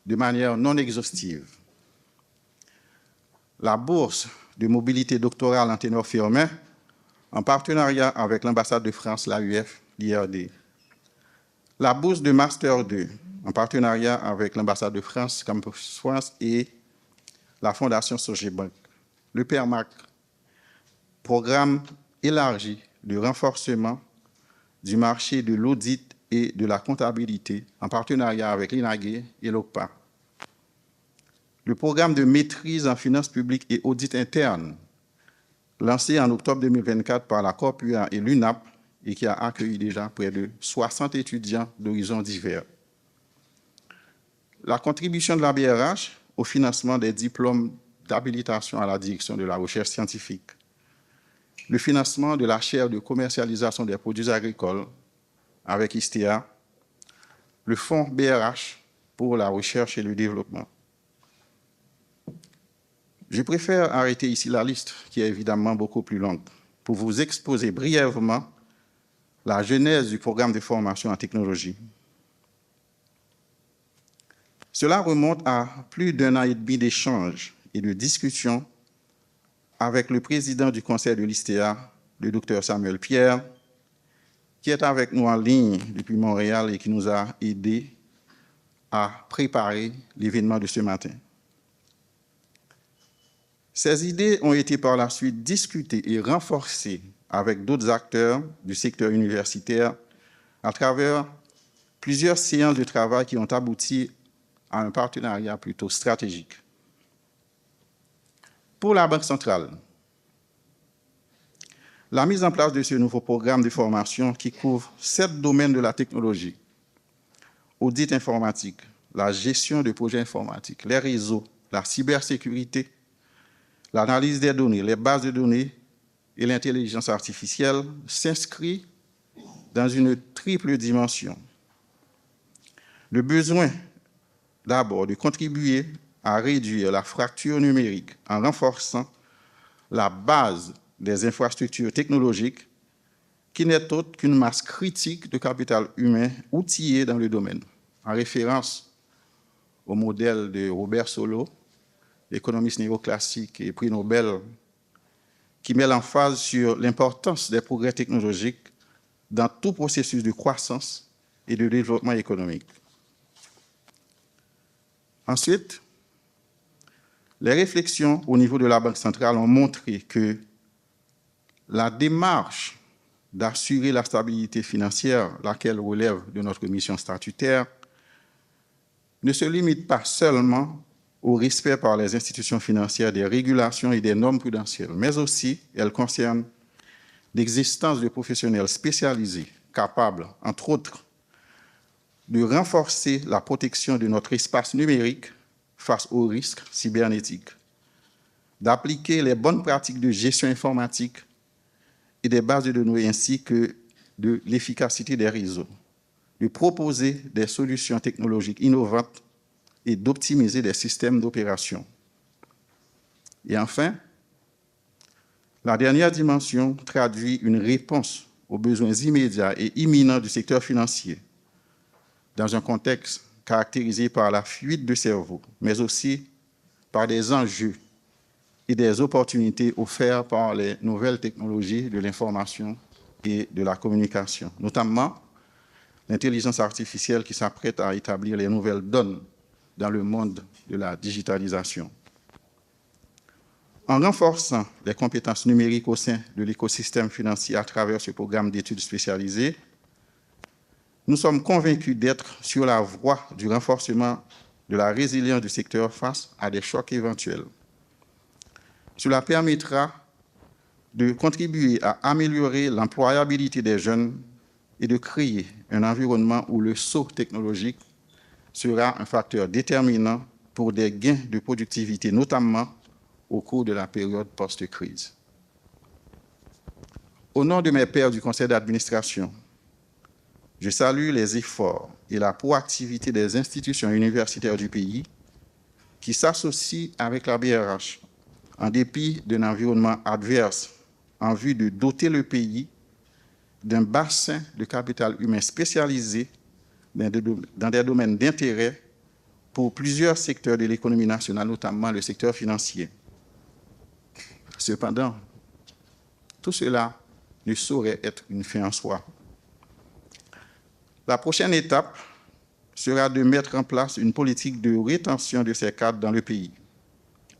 de manière non exhaustive la bourse de mobilité doctorale en ténor firmin en partenariat avec l'ambassade de France, l'AUF, l'IRD. La bourse de Master 2 en partenariat avec l'ambassade de France, Campus France et la Fondation Sogebank. Le PERMAC, programme élargi de renforcement du marché de l'audit et de la comptabilité en partenariat avec l'INAGE et l'OCPA. Le programme de maîtrise en finances publiques et audit interne, lancé en octobre 2024 par la Corpua et l'UNAP, et qui a accueilli déjà près de 60 étudiants d'horizons divers. La contribution de la BRH au financement des diplômes d'habilitation à la direction de la recherche scientifique, le financement de la chaire de commercialisation des produits agricoles avec ISTEA, le fonds BRH pour la recherche et le développement. Je préfère arrêter ici la liste, qui est évidemment beaucoup plus longue, pour vous exposer brièvement la genèse du programme de formation en technologie. Cela remonte à plus d'1 an et demi d'échanges et de discussions avec le président du conseil de l'ISTEA, le Dr Samuel Pierre, qui est avec nous en ligne depuis Montréal et qui nous a aidés à préparer l'événement de ce matin. Ces idées ont été par la suite discutées et renforcées avec d'autres acteurs du secteur universitaire à travers plusieurs séances de travail qui ont abouti à un partenariat plutôt stratégique. Pour la Banque centrale, la mise en place de ce nouveau programme de formation qui couvre 7 domaines de la technologie, audit informatique, la gestion de projets informatiques, les réseaux, la cybersécurité, l'analyse des données, les bases de données et l'intelligence artificielle, s'inscrit dans une triple dimension. Le besoin, d'abord, de contribuer à réduire la fracture numérique en renforçant la base des infrastructures technologiques qui n'est autre qu'une masse critique de capital humain outillé dans le domaine, en référence au modèle de Robert Solow, économiste néoclassique et prix Nobel, qui met l'emphase sur l'importance des progrès technologiques dans tout processus de croissance et de développement économique. Ensuite, les réflexions au niveau de la Banque centrale ont montré que la démarche d'assurer la stabilité financière, laquelle relève de notre mission statutaire, ne se limite pas seulement au respect par les institutions financières des régulations et des normes prudentielles, mais aussi elle concerne l'existence de professionnels spécialisés capables, entre autres, de renforcer la protection de notre espace numérique face aux risques cybernétiques, d'appliquer les bonnes pratiques de gestion informatique et des bases de données ainsi que de l'efficacité des réseaux, de proposer des solutions technologiques innovantes et d'optimiser des systèmes d'opération. Et enfin, la dernière dimension traduit une réponse aux besoins immédiats et imminents du secteur financier, dans un contexte caractérisé par la fuite de cerveaux, mais aussi par des enjeux et des opportunités offertes par les nouvelles technologies de l'information et de la communication, notamment l'intelligence artificielle qui s'apprête à établir les nouvelles donnes dans le monde de la digitalisation. En renforçant les compétences numériques au sein de l'écosystème financier à travers ce programme d'études spécialisées, nous sommes convaincus d'être sur la voie du renforcement de la résilience du secteur face à des chocs éventuels. Cela permettra de contribuer à améliorer l'employabilité des jeunes et de créer un environnement où le saut technologique sera un facteur déterminant pour des gains de productivité, notamment au cours de la période post-crise. Au nom de mes pairs du conseil d'administration, je salue les efforts et la proactivité des institutions universitaires du pays qui s'associent avec la BRH en dépit d'un environnement adverse en vue de doter le pays d'un bassin de capital humain spécialisé dans des domaines d'intérêt pour plusieurs secteurs de l'économie nationale, notamment le secteur financier. Cependant, tout cela ne saurait être une fin en soi. La prochaine étape sera de mettre en place une politique de rétention de ces cadres dans le pays.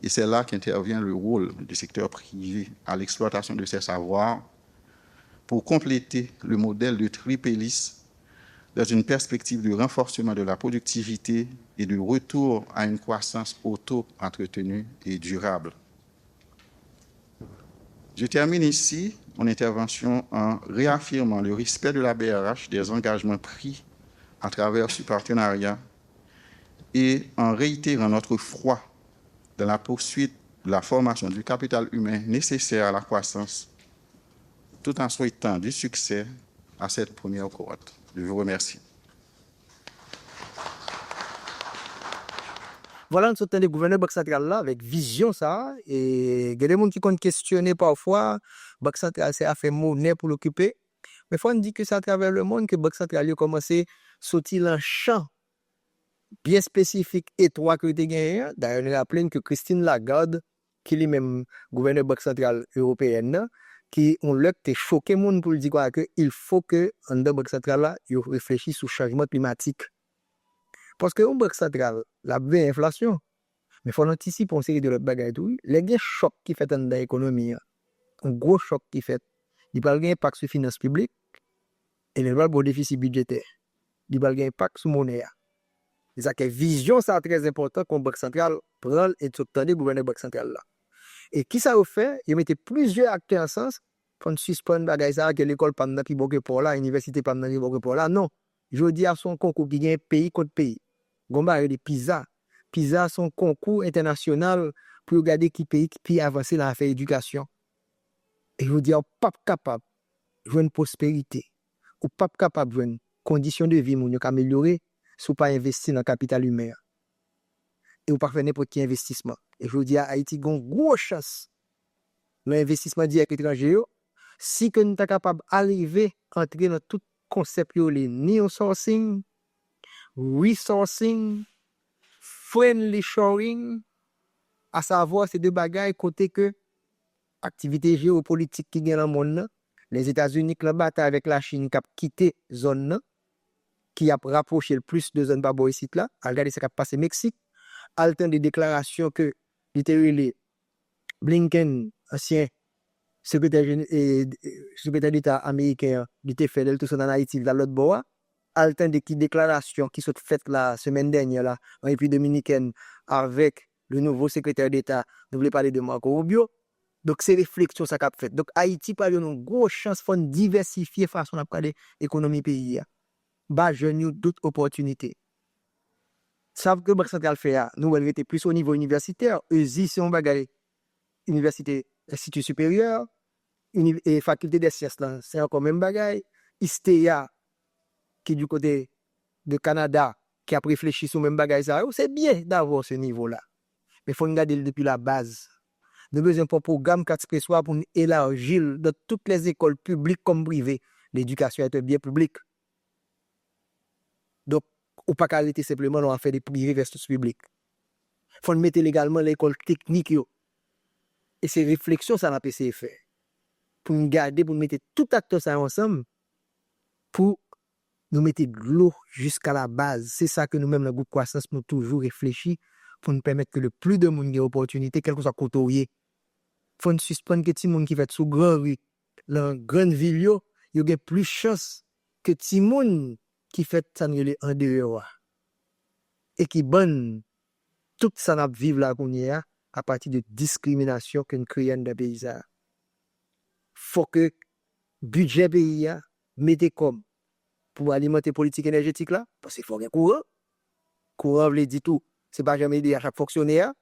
Et c'est là qu'intervient le rôle du secteur privé à l'exploitation de ces savoirs, pour compléter le modèle de triple hélice dans une perspective de renforcement de la productivité et de retour à une croissance auto-entretenue et durable. Je termine ici mon intervention en réaffirmant le respect de la BRH des engagements pris à travers ce partenariat et en réitérant notre foi dans la poursuite de la formation du capital humain nécessaire à la croissance, tout en souhaitant du succès à cette première cohorte. Je vous remercie. Voilà, nous sommes des gouverneurs Banque centrale là, avec vision ça, et il y a des gens qui ont questionné parfois, Banque centrale, c'est à faire monnaie pour l'occuper. Mais il faut dire que c'est à travers le monde que Banque centrale a commencé à sortir dans un champ bien spécifique, étroit que tu gagné. D'ailleurs, on rappelle que Christine Lagarde, qui est même gouverneur Banque centrale européenne, qui ont été choqué monde pour dire quoi, que il faut que en dans Banque centrale là, ils réfléchissent sur le changement climatique. Parce que une Banque centrale, la vraie inflation, mais il faut anticiper une série de l'autre bagages tout. Les gros chocs qui fait dans l'économie, un gros choc qui fait, il va avoir un impact sur les finances publiques et il va avoir un déficit budgétaire. Il va avoir un impact sur la monnaie. C'est ça que vision, c'est très important qu'on Banque centrale prend et tout le gouvernement Banque centrale là. Et qui ça a fait? Il mettait plusieurs acteurs en sens pour suspendre bagages ça que l'école pas dans plus bon que pour là, l'université pas dans plus bon que pour là. Non, je dis à son concours qui gagne pays contre pays. Gomba de PISA. PISA son concours international pour regarder qui pays qui avancé dans l'affaire éducation. Et je dis, on pas capable de jouer une prospérité, ou pas capable de jouer une condition de vie qui améliorer si vous pas investir dans le capital humain. Et vous pas faire n'importe quel investissement. Et je dis à Haïti, il y a une grosse chance l'investissement direct étranger. Si nous sommes capables d'arriver à entrer dans tout concept, les neo-sourcing, resourcing, friendly shoring, à savoir ces deux bagages côté que activité géopolitique qui gagne dans le monde, les États-Unis qui bataille avec la Chine qui a quitté zone qui a rapproché le plus de zone par ici là, regardez ce qui a passé au Mexique, à temps des déclarations que littéralement Blinken, ancien secrétaire d'État américain, il était fait tout ça en Haïti dans l'autre bois. À temps de déclarations qui sont faites la semaine dernière là, en République dominicaine avec le nouveau secrétaire d'État, nous voulons parler de Marco Rubio. Donc c'est réflexion ça qu'a fait. Donc Haïti pas une grosse chance pour diversifier façon de l'économie pays. Bah jeune d'autres opportunités. Savent que Banque centrale fait nous elle était plus au niveau universitaire, ESI c'est un bagage université institut supérieur, et faculté des sciences là, c'est encore même bagage. ISTEA qui est du côté de Canada, qui a réfléchi sur le même bagage, c'est bien d'avoir ce niveau-là. Mais il faut regarder depuis la base. Nous avons besoin d'un programme 4 soir pour élargir dans toutes les écoles publiques comme privées. L'éducation est un bien public. Donc, on ne peut pas arrêter simplement à faire des privés versus publics. Il faut mettre également l'école technique. Et ces réflexions, ça n'a pas été fait. Pour nous garder, pour nous mettre tout acteur ça ensemble, pour nous mettre de l'eau jusqu'à la base. C'est ça que nous-mêmes, le groupe Croissance, nous toujours réfléchi pour nous permettre que le plus de monde ait opportunité, quel que soit côté. Il faut nous suspendre que les gens qui fait sous grand rue, dans grande ville, il y a plus de chance que les gens qui fait ça en dehors. Et qui bonne tout ça n'a vivre là qu'on y a à partir de discrimination que nous créons dans le pays. Il faut que le budget pays mette comme pour alimenter la politique énergétique là, parce qu'il faut un courant. Courant veut dire tout. Ce n'est pas jamais dit à chaque fonctionnaire.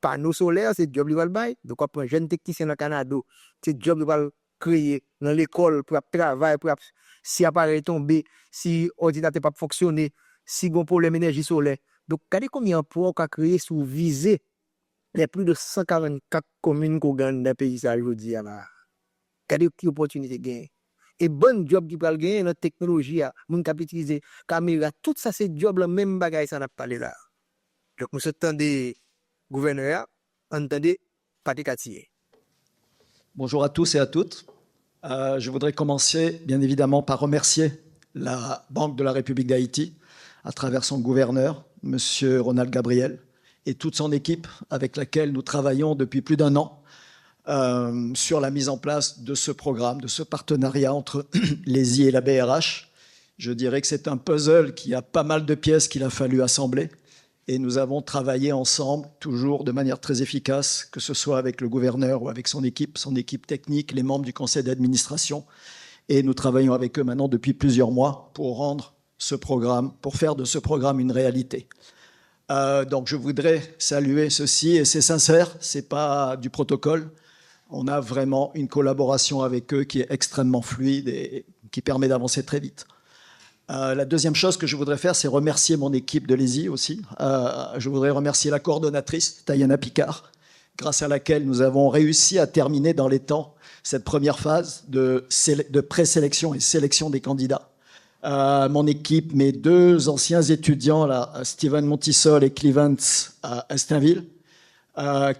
Panneau solaire, c'est le job de Valbaï. Donc, on prend un jeune technicien dans le Canada, c'est le job de créer dans l'école pour travailler, pour si appareil tombé, si ordinateur pas fonctionner, si on a un problème d'énergie solaire. Donc, regardez combien d'emplois qu'on a créé sous visée les plus de 144 communes qu'on gagne dans le pays, ça je dis. Regardez quelle opportunité gagne. Et bon job qui peut gagner dans la technologie, mon capitaliser, caméra, tout ça, c'est job, le même bagage, ça n'a pas parlé là. Donc, nous sommes des gouverneurs, entendez, pas de quartier. Bonjour à tous et à toutes. Je voudrais commencer, bien évidemment, par remercier la Banque de la République d'Haïti, à travers son gouverneur, M. Ronald Gabriel, et toute son équipe avec laquelle nous travaillons depuis plus d'1 an sur la mise en place de ce programme, de ce partenariat entre l'ESI et la BRH. Je dirais que c'est un puzzle qui a pas mal de pièces qu'il a fallu assembler. Et nous avons travaillé ensemble, toujours de manière très efficace, que ce soit avec le gouverneur ou avec son équipe technique, les membres du conseil d'administration. Et nous travaillons avec eux maintenant depuis plusieurs mois pour rendre ce programme, pour faire de ce programme une réalité. Donc je voudrais saluer ceci, et c'est sincère, ce n'est pas du protocole. On a vraiment une collaboration avec eux qui est extrêmement fluide et qui permet d'avancer très vite. La deuxième chose que je voudrais faire, c'est remercier mon équipe de l'ESI aussi. Je voudrais remercier la coordonnatrice, Tayana Picard, grâce à laquelle nous avons réussi à terminer dans les temps cette première phase de présélection et sélection des candidats. Mon équipe, mes deux anciens étudiants, là, Steven Montisol et Clevant Estinville,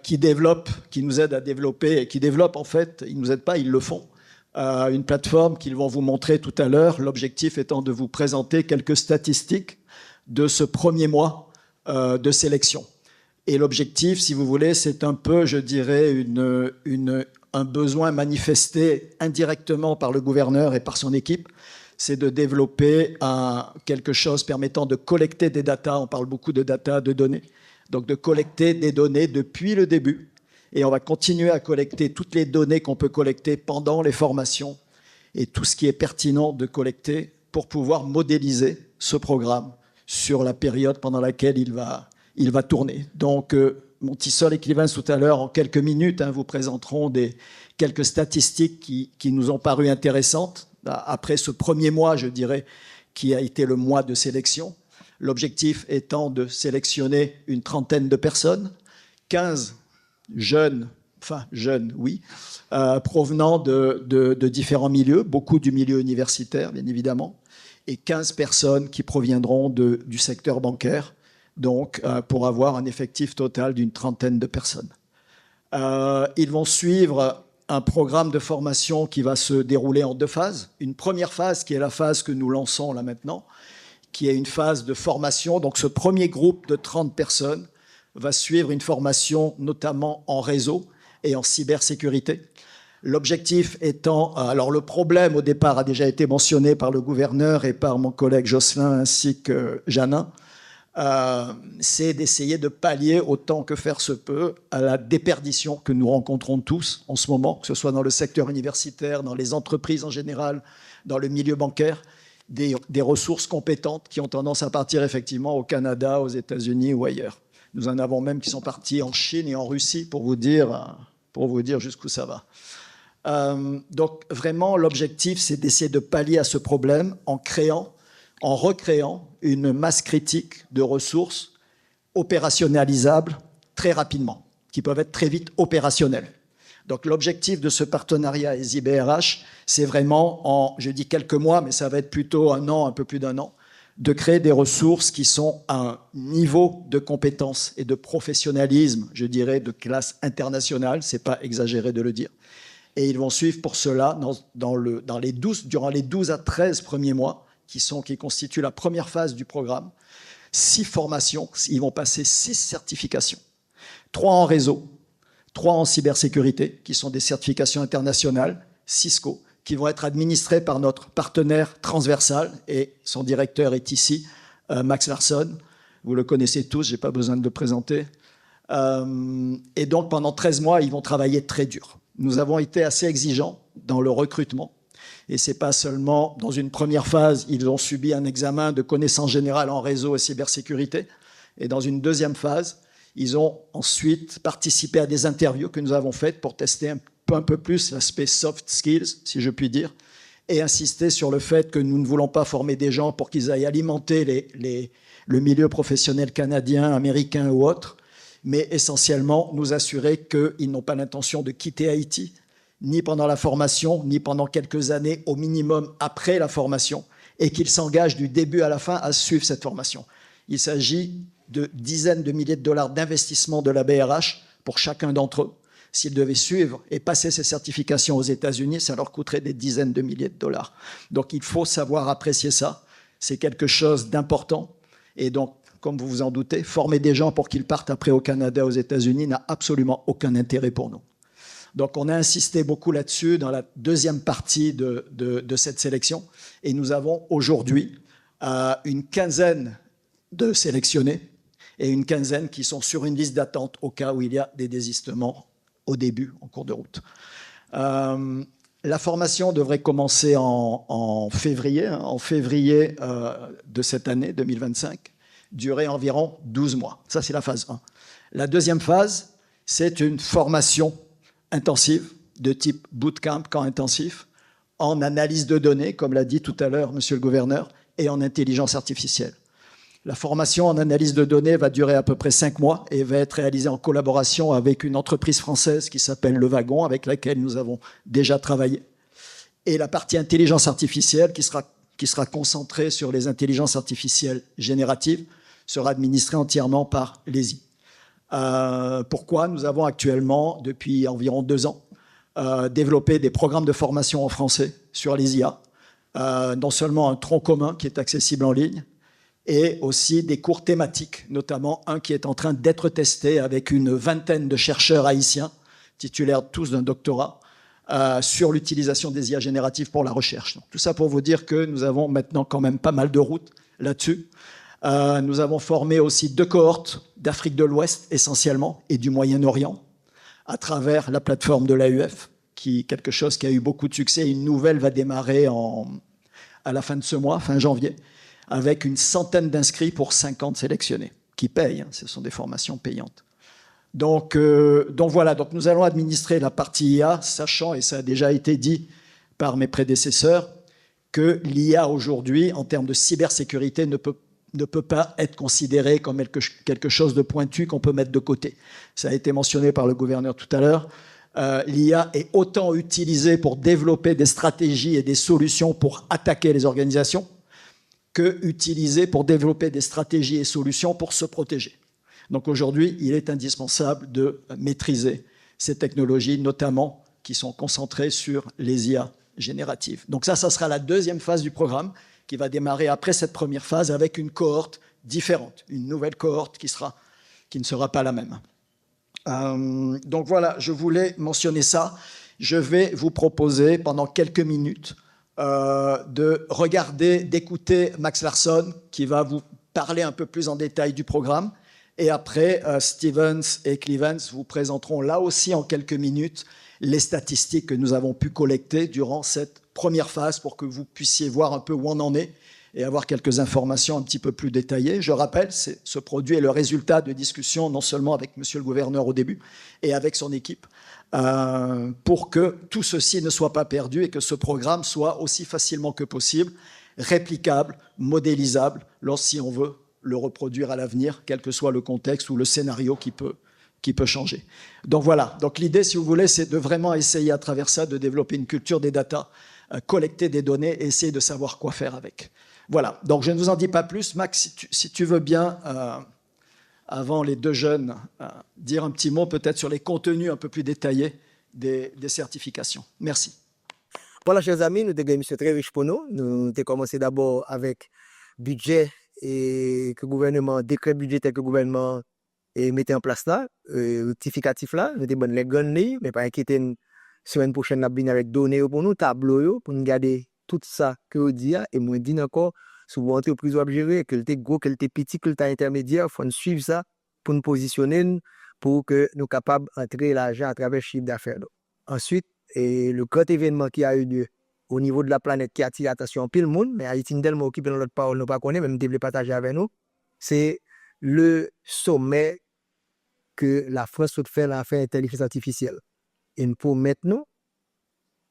qui nous aident à développer, et qui développent en fait, ils ne nous aident pas, ils le font. Une plateforme qu'ils vont vous montrer tout à l'heure, l'objectif étant de vous présenter quelques statistiques de ce premier mois de sélection. Et l'objectif, si vous voulez, c'est un peu, je dirais, un besoin manifesté indirectement par le gouverneur et par son équipe, c'est de développer quelque chose permettant de collecter des datas, on parle beaucoup de data, de données, donc de collecter des données depuis le début. Et on va continuer à collecter toutes les données qu'on peut collecter pendant les formations et tout ce qui est pertinent de collecter pour pouvoir modéliser ce programme sur la période pendant laquelle il va tourner. Donc, Montisol et Clevans, tout à l'heure, en quelques minutes, vous présenteront quelques statistiques qui nous ont paru intéressantes après ce premier mois, je dirais, qui a été le mois de sélection. L'objectif étant de sélectionner une trentaine de personnes, 15 jeunes, oui, provenant de différents milieux, beaucoup du milieu universitaire, bien évidemment, et 15 personnes qui proviendront du secteur bancaire, donc pour avoir un effectif total d'une trentaine de personnes. Ils vont suivre un programme de formation qui va se dérouler en deux phases. Une première phase qui est la phase que nous lançons là maintenant, qui est une phase de formation. Donc ce premier groupe de 30 personnes va suivre une formation notamment en réseau et en cybersécurité. L'objectif étant, alors le problème au départ a déjà été mentionné par le gouverneur et par mon collègue Jocelyn ainsi que Janin, c'est d'essayer de pallier autant que faire se peut à la déperdition que nous rencontrons tous en ce moment, que ce soit dans le secteur universitaire, dans les entreprises en général, dans le milieu bancaire, des ressources compétentes qui ont tendance à partir effectivement au Canada, aux États-Unis ou ailleurs. Nous en avons même qui sont partis en Chine et en Russie pour vous dire jusqu'où ça va. Donc vraiment, l'objectif, c'est d'essayer de pallier à ce problème en recréant une masse critique de ressources opérationnalisables très rapidement, qui peuvent être très vite opérationnelles. Donc l'objectif de ce partenariat ESI-BRH, c'est vraiment je dis quelques mois, mais ça va être plutôt un an, un peu plus d'un an, de créer des ressources qui sont à un niveau de compétence et de professionnalisme, je dirais, de classe internationale, c'est pas exagéré de le dire. Et ils vont suivre pour cela, durant les 12 à 13 premiers mois, qui constituent la première phase du programme, 6 formations, ils vont passer 6 certifications, 3 en réseau, 3 en cybersécurité, qui sont des certifications internationales, Cisco, qui vont être administrées par notre partenaire transversal, et son directeur est ici, Max Larsson. Vous le connaissez tous, je n'ai pas besoin de le présenter. Et donc, pendant 13 mois, ils vont travailler très dur. Nous avons été assez exigeants dans le recrutement. Et ce n'est pas seulement dans une première phase, ils ont subi un examen de connaissances générales en réseau et cybersécurité. Et dans une deuxième phase, ils ont ensuite participé à des interviews que nous avons faites pour tester un peu plus l'aspect soft skills, si je puis dire, et insister sur le fait que nous ne voulons pas former des gens pour qu'ils aillent alimenter le milieu professionnel canadien, américain ou autre, mais essentiellement nous assurer qu'ils n'ont pas l'intention de quitter Haïti, ni pendant la formation, ni pendant quelques années au minimum après la formation, et qu'ils s'engagent du début à la fin à suivre cette formation. Il s'agit de dizaines de milliers de dollars d'investissement de la BRH pour chacun d'entre eux. S'ils devaient suivre et passer ces certifications aux États-Unis, ça leur coûterait des dizaines de milliers de dollars. Donc il faut savoir apprécier ça. C'est quelque chose d'important. Et donc, comme vous vous en doutez, former des gens pour qu'ils partent après au Canada, aux États-Unis n'a absolument aucun intérêt pour nous. Donc, on a insisté beaucoup là-dessus dans la deuxième partie de cette sélection. Et nous avons aujourd'hui une quinzaine de sélectionnés et une quinzaine qui sont sur une liste d'attente au cas où il y a des désistements au début, en cours de route. La formation devrait commencer en février de cette année, 2025, durer environ 12 mois. Ça, c'est la phase 1. La deuxième phase, c'est une formation intensive de type bootcamp, camp intensif, en analyse de données, comme l'a dit tout à l'heure monsieur le gouverneur, et en intelligence artificielle. La formation en analyse de données va durer à peu près 5 mois et va être réalisée en collaboration avec une entreprise française qui s'appelle Le Wagon, avec laquelle nous avons déjà travaillé. Et la partie intelligence artificielle, qui sera concentrée sur les intelligences artificielles génératives, sera administrée entièrement par l'ESI. Pourquoi? Nous avons actuellement, depuis environ 2 ans, développé des programmes de formation en français sur les IA, non seulement un tronc commun qui est accessible en ligne, et aussi des cours thématiques, notamment un qui est en train d'être testé avec une vingtaine de chercheurs haïtiens, titulaires tous d'un doctorat, sur l'utilisation des IA génératives pour la recherche. Donc, tout ça pour vous dire que nous avons maintenant quand même pas mal de routes là-dessus. Nous avons formé aussi 2 cohortes d'Afrique de l'Ouest essentiellement et du Moyen-Orient à travers la plateforme de l'AUF, quelque chose qui a eu beaucoup de succès. Une nouvelle va démarrer à la fin de ce mois, fin janvier, avec une centaine d'inscrits pour 50 sélectionnés, qui payent, hein, ce sont des formations payantes. Donc voilà, donc nous allons administrer la partie IA, sachant, et ça a déjà été dit par mes prédécesseurs, que l'IA aujourd'hui, en termes de cybersécurité, ne peut pas être considérée comme quelque chose de pointu qu'on peut mettre de côté. Ça a été mentionné par le gouverneur tout à l'heure. L'IA est autant utilisée pour développer des stratégies et des solutions pour attaquer les organisations que utilisée pour développer des stratégies et solutions pour se protéger. Donc aujourd'hui, il est indispensable de maîtriser ces technologies, notamment qui sont concentrées sur les IA génératives. Donc ça sera la deuxième phase du programme qui va démarrer après cette première phase avec une cohorte différente, une nouvelle cohorte qui ne sera pas la même. Donc voilà, je voulais mentionner ça. Je vais vous proposer pendant quelques minutes de regarder, d'écouter Max Larsson qui va vous parler un peu plus en détail du programme. Et après, Stevens et Clevens vous présenteront là aussi en quelques minutes les statistiques que nous avons pu collecter durant cette première phase pour que vous puissiez voir un peu où on en est et avoir quelques informations un petit peu plus détaillées. Je rappelle, ce produit est le résultat de discussions non seulement avec monsieur le gouverneur au début et avec son équipe, pour que tout ceci ne soit pas perdu et que ce programme soit aussi facilement que possible réplicable, modélisable, si on veut le reproduire à l'avenir, quel que soit le contexte ou le scénario qui peut changer. Donc voilà, donc l'idée, si vous voulez, c'est de vraiment essayer à travers ça de développer une culture des data, collecter des données et essayer de savoir quoi faire avec. Voilà, donc je ne vous en dis pas plus. Max, si tu veux bien, avant les 2 jeunes, dire un petit mot peut-être sur les contenus un peu plus détaillés des certifications. Merci. Voilà, chers amis, nous avons une émission très riche pour nous. Nous avons commencé d'abord avec budget et que le gouvernement, décret budgétaire que le gouvernement mettait en place là, rectificatif là, nous avons les gagner, mais pas inquiéter, semaine prochaine, nous avons avec données pour nous, tableau, pour nous garder tout ça que vous dites, et moi, dis encore, si vous entreprise à gérer, que le gros, que le petit, que le intermédiaire, il faut suivre ça pour nous positionner, pour que nous soyons capables d'entrer l'argent à travers le chiffre d'affaires. Ensuite, et le grand événement qui a eu lieu au niveau de la planète qui attire l'attention pile monde, mais Haïti est tellement occupé dans notre parole, nous ne connaissons pas, même devons partager avec nous, c'est le sommet que la France souhaite faire l'affaire intelligence artificielle. Et pour maintenant,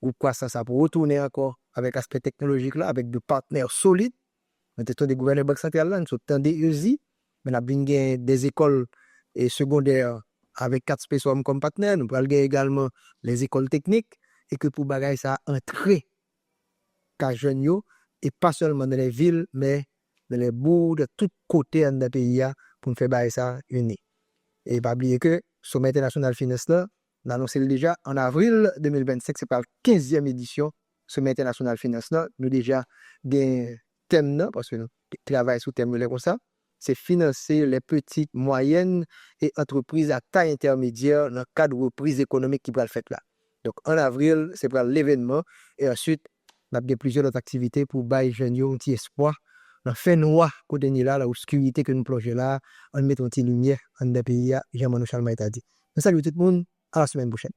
ou quoi ça pour retourner encore avec l'aspect technologique là, avec des partenaires solides, nous avons des gouverneurs banques centrales là, nous sommes des ESI, mais nous avons des écoles et secondaires avec 4 spécialistes comme partenaires, nous avons également les écoles techniques, et que pour bagaille ça entrer qu'à jeunes et pas seulement dans les villes, mais dans les bourgs, de tous côtés dans le pays pour faire bagaille ça uni. Et pas oublier que Sommet international finance là, on a annoncé déjà en avril 2025, c'est par la 15e édition Sommet international finance là, nous déjà des thèmes là, parce que nous travaillons sous thème comme ça, c'est financer les petites, moyennes et entreprises à taille intermédiaire dans le cadre de reprise économique qui va le faire là. Donc, en avril, c'est pour l'événement. Et ensuite, on a plusieurs autres activités pour bailler jeunes un petit espoir. On fait noir, côté là, la obscurité que nous plongeons là, on met un petit lumière en des pays, Jean-Manu Chalma a dit. Nous saluons tout le monde, à la semaine prochaine.